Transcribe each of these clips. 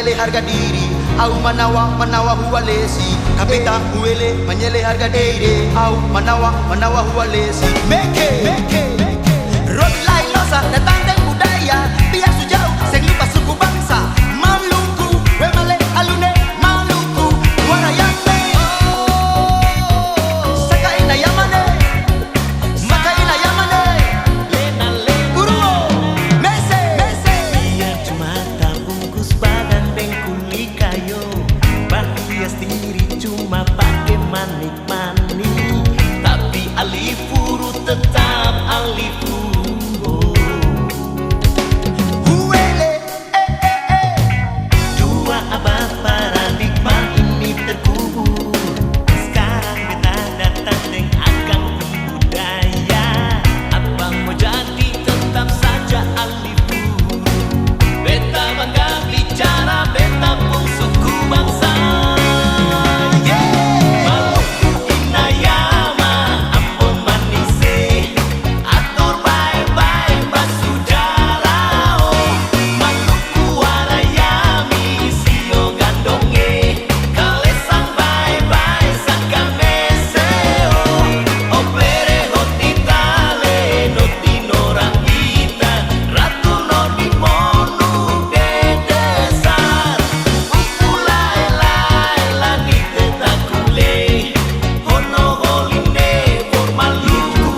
menyele harga diri. Au manawa hualesi. Kapita huele menyele harga diri. Au manawa hualesi. Meke Rodi Lailosa datang dan budaya. Biar sujauh seng lupa suku bangsa. Maluku wemale alune Maluku warayame. Sakaina yamane Sakaina yamane Lena Uruo Mese Biar cuma tak bungkus badan bengkuli kayu. Berhias diri cuma pakai manik-manik. Tapi alifuru tetap alifuru. Huele Dua abad paradigma ini terkubur. Sekarang beta datang dengan akang budaya. Abang mau jadi tetap saja alifuru. Beta bangga bicara, beta pun suku bangsa. Maluku Inayama, Ambon Manise, atur baik-baik basudara. Maluku Warayami, Sio Gandonge, Kalesang baik-baik Sakameseo. Opere hotitale, notinora ita, Ratu Nodi Monu dedesar. Upulai lani tetakule, Hono holine for Maluku.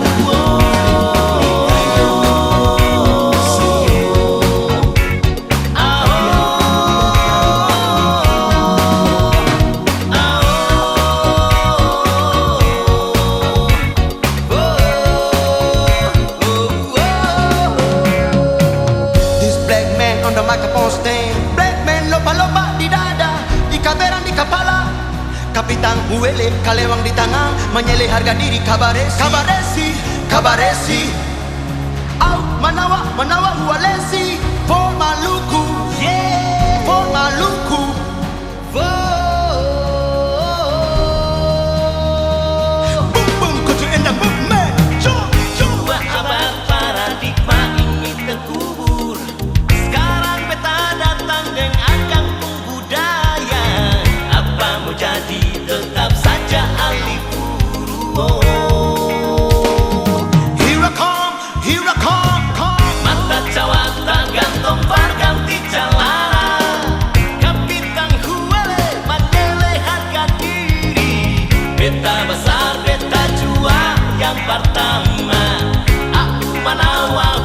This black man on the microphone stand. Black man loba-loba di dada, di kameran di kepala. Kapitan Huele kalewang di tangan, menyele harga diri. Kabaresi Au manawa hualesi. For Maluku, for Maluku. Boom boom, could you end the movement? Dua abad paradigma ini terkubur. Sekarang beta datang dengan akang budaya. Apa mau jadi tetap saja alifuru. Here I come. Mata cawata gantong ganti celana. Kapitan Huele menyele harga diri. Beta besar beta jua yang pertama. Aku manawa